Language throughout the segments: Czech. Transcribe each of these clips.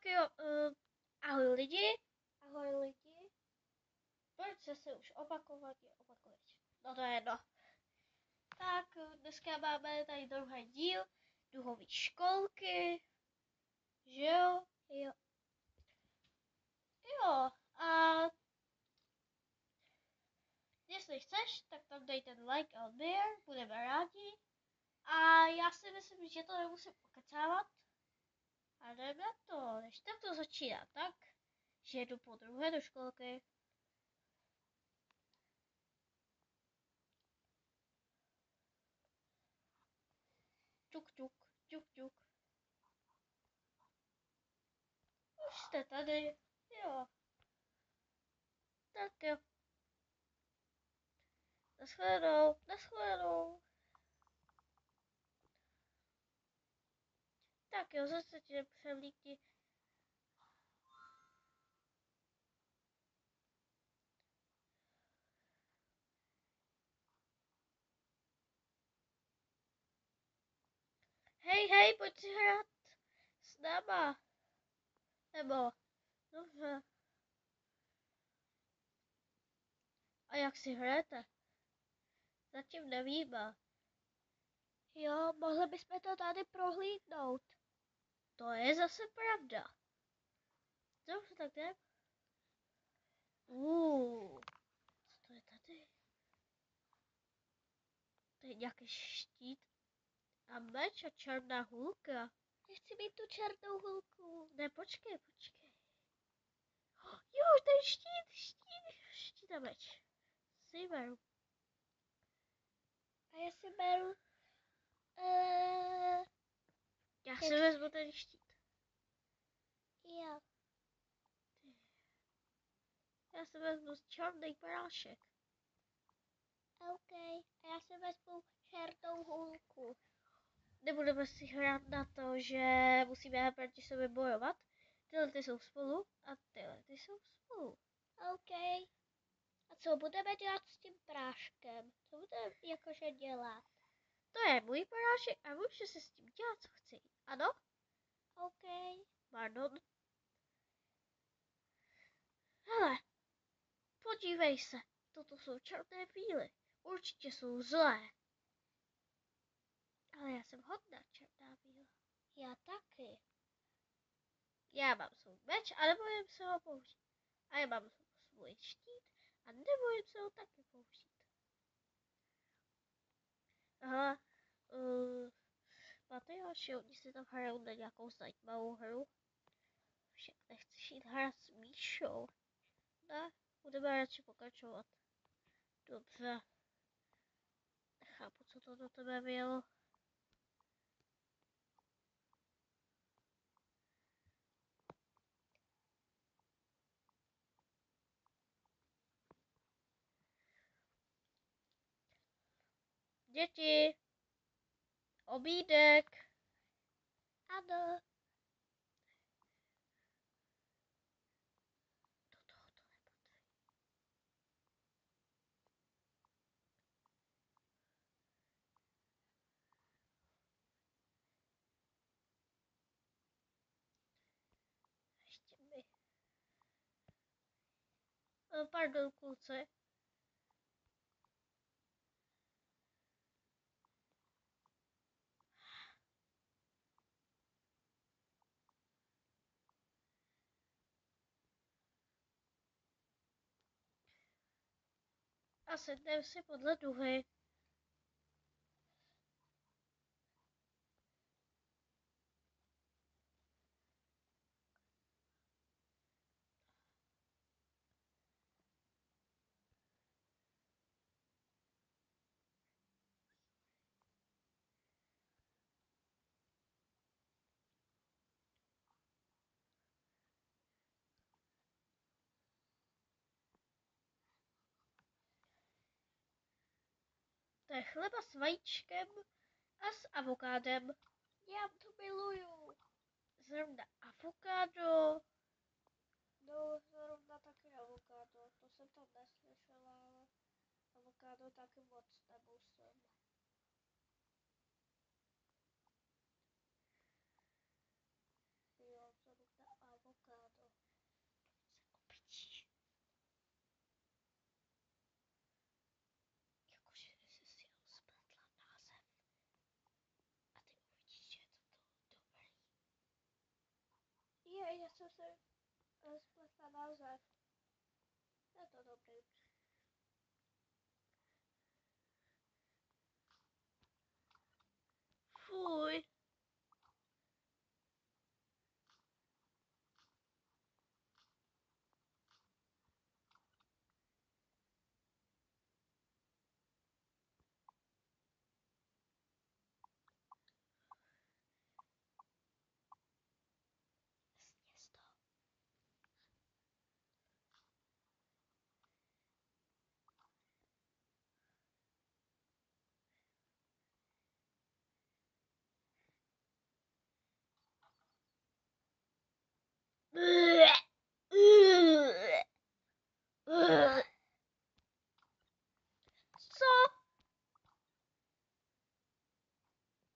Tak jo, ahoj lidi. Ahoj lidi. Proč se už opakovat? No to je jedno. Tak dneska máme tady druhý díl duhové školky. Že jo? Jo. Jo. A jestli chceš, tak tam dej ten like a odběr. Budeme rádi. A já si myslím, že to nemusím okecávat. A jdem na to. Než tak to začíná, tak? Že jdu po druhé do školky. Tuk, tuk, tuk, tuk. Už jste tady, jo. Tak jo. Naschledanou, naschledanou. Tak jo, zase ti převlíky. Hej, pojď si hrát s náma. Nebo, dobře. A jak si hrajete? Zatím nevíme. Jo, mohli bychom to tady prohlídnout. To je zase pravda. Dobře, tak jdem. Co to je tady? To je nějaký štít a meč a černá hůlka. Nechci mít tu černou hůlku. Ne, počkej. Jo, ten štít a meč. Si beru. A já si beru... Já si vezmu ten štít. Jo. Já si vezmu černý prášek. OK. A já si vezmu černou hůlku. Nebudeme si hrát na to, že musíme proti sobě bojovat. Tyhle ty jsou spolu a tyhle ty jsou spolu. OK. A co budeme dělat s tím práškem? Co budeme jakože dělat? To je můj prášek a může se s tím dělat, co chci. Ano? OK. Pardon. Hele, podívej se. Toto jsou černé píly. Určitě jsou zlé. Ale já jsem hodná černá píla. Já taky. Já mám svůj meč a nebojím se ho použít. A já mám svůj štít a nebojím se ho taky použít. Aha. Matyáši, oni si tam hrajou na nějakou zajímavou hru. Však nechceš jít hrát s Míšou. Ne, budeme radši pokračovat. Dobře. Nechápu, co to do tebe bylo. Děti! Obídek! Ano. Do toho to nepatří. Ještě mi. Pardon, kluci. A sedneme si podle duhy. To je chleba s vajíčkem a s avokádem. Já to miluju. Zrovna avokádo. No, zrovna taky avokádo. To jsem tam neslyšela, ale avokádo taky moc nemusím. Jo, zrovna avokádo. jsem se rozplesla název. Je to dobrý. Fuj.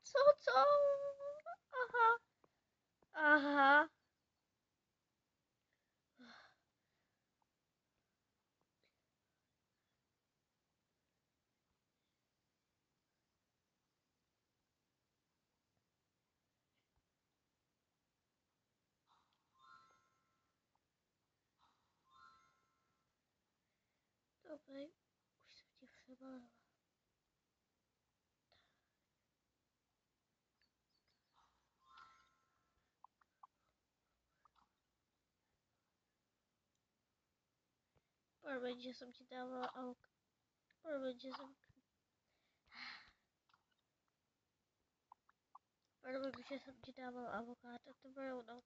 Co? Co? Aha. Aha. Dobrý. Už jsem ti přebalila. Promiň, že jsem ti dávala avokádo. Promiň, že jsem ti dávala avokádo. Dobrou noc.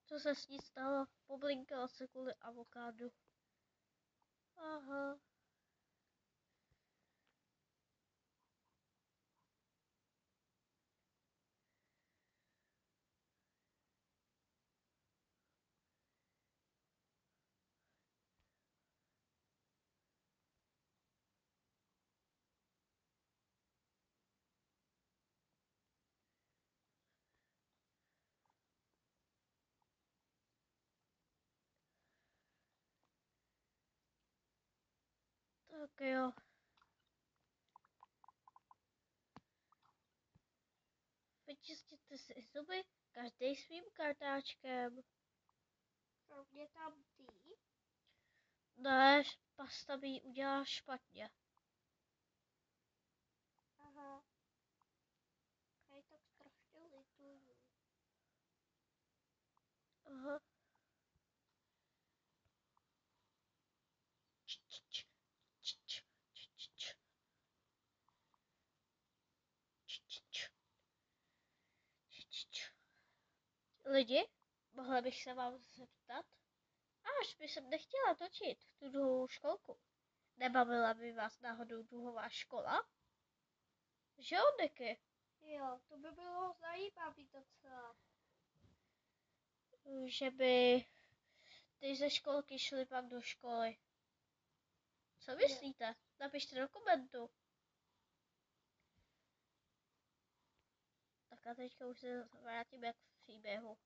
Co se s ní stalo? Poblinkala se kvůli avokádu. Aha. Tak jo. Vyčistíte si zuby každý svým kartáčkem. Kromě tam ty? Ne, pasta mi ji udělá špatně. Aha. Hej, tak strašně lituju. Aha. Lidi, mohla bych se vám zeptat? Až by jsem nechtěla točit tu druhovou školku. Nebavila by vás náhodou druhová škola? Že jo, Deky? Jo, to by bylo zajímavý docela. Že by ty ze školky šly pak do školy. Co myslíte? Napište do komentu. Tak a teďka už se vrátíme k příběhu.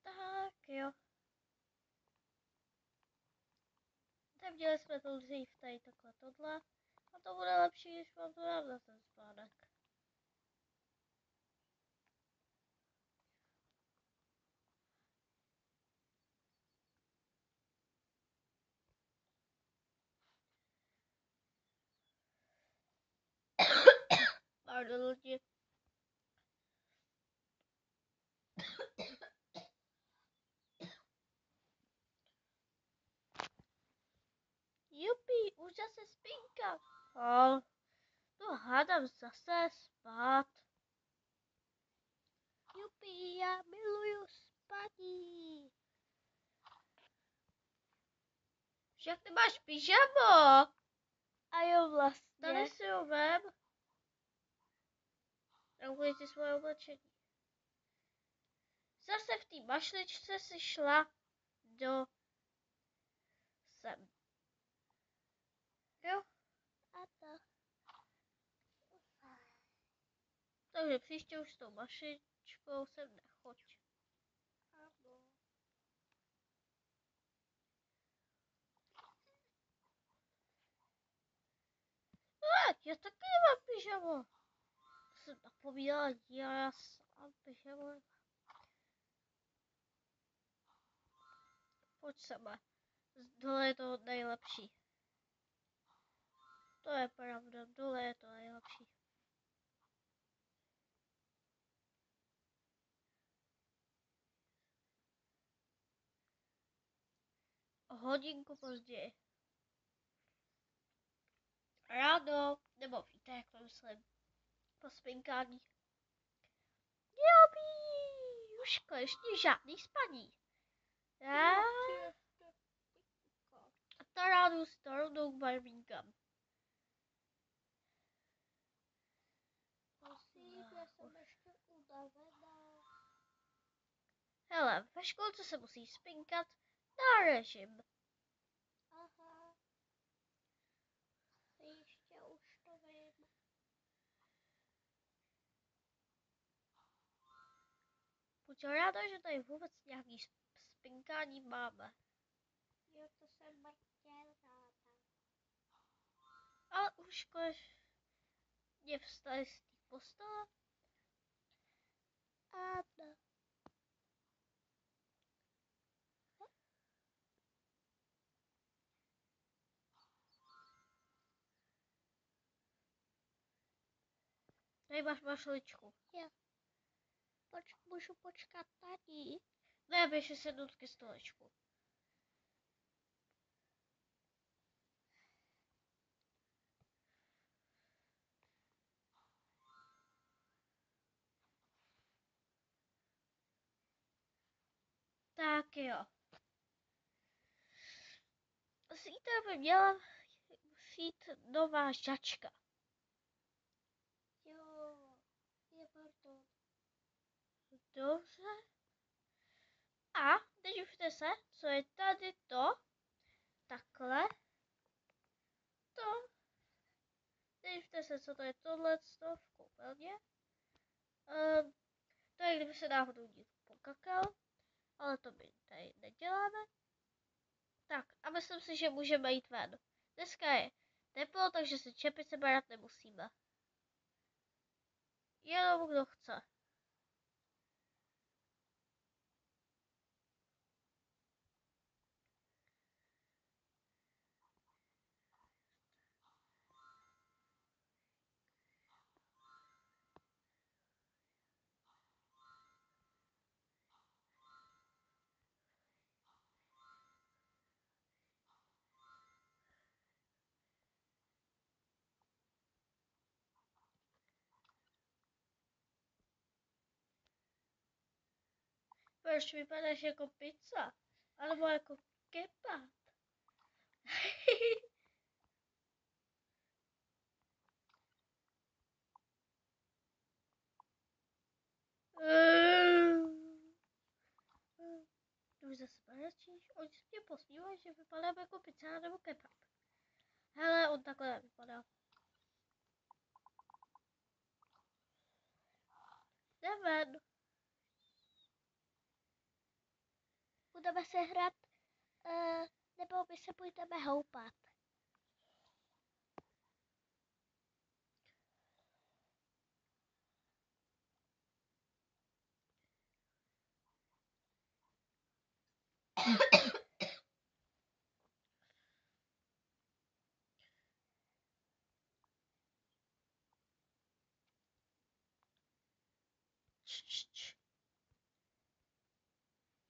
Tak jo. Neměli jsme to dřív tady takhle tohle. A to bude lepší, když vám to dám na ten spánek. Pardon, lidi. Jupi, už zase spínka. To hádám zase spát. Jupi, já miluju spaní. Však ty máš pyžamo. A jo, vlastně. Tady si ho vem. Naukuji si svoje oblečení. Zase v té mašličce si šla do sem. Jo? A to. Takže příště už s tou mašičkou sem nechoď. Ano. Já taky nemám pyžamo. Jsem napomínala, já sám pyžamo. Pojď sama. Dole je to nejlepší. To je pravda, dole je to nejlepší. O hodinku později. Ráno, nebo víte, jak to myslím, po spinkání. Jobí, už konečně žádný spaní. Já? A to ráno s to rovnou k barvínkám. Prosím, já jsem ještě unavená. Hele, ve školce se musí spinkat na režim. Aha. Ještě už to vím. Buď ráda, že tady vůbec nějaký spinkání máme. Jo, to jsem chtěl ráda. Ale už konečně vstali z té postele. Ano. Tady máš mašličku. Jo. Můžu počkat tady? Ne, běž si sednout ke stolečku. Tak jo. Zítra by měla přijít nová žačka. Jo. Je pardon. Dobře. A nedivte se, co je tady to. Takhle. To. Nedivte se, co to je tohle v koupelně. To je, kdyby se náhodou někdo pokakal. Ale to my tady neděláme. Tak, a myslím si, že můžeme jít ven. Dneska je teplo, takže se čepice brát nemusíme. Jenom kdo chce. Proč vypadáš jako pizza? Alebo jako kebab? Už zase paračíš? Oni se mě posmívají, že vypadám jako pizza nebo kebab. Hele, on takhle nevypadá. Jdeme. Budeme se hrát, nebo my se půjdeme houpat.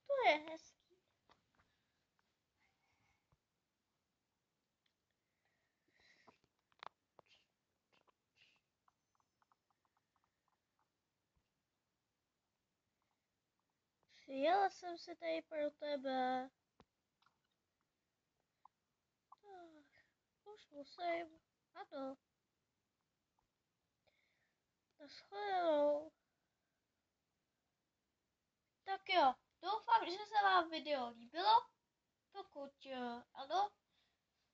To je hezký. Přijela jsem si tady pro tebe. Tak, už musím. Ano. Naschledanou. Tak jo, doufám, že se vám video líbilo. Pokud ano,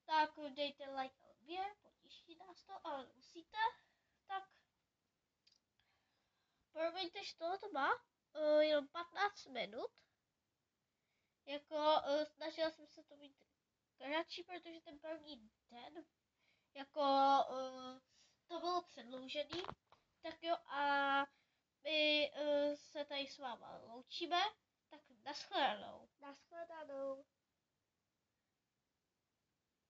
tak dejte like a odběr, potěší nás to, ale nemusíte. Tak promiňte, že tohle to má jenom 15 minut. Jako snažila jsem se to mít kratší, protože ten první den jako to bylo předloužený. Tak jo, a my se tady s váma loučíme, tak nashledanou. Nashledanou.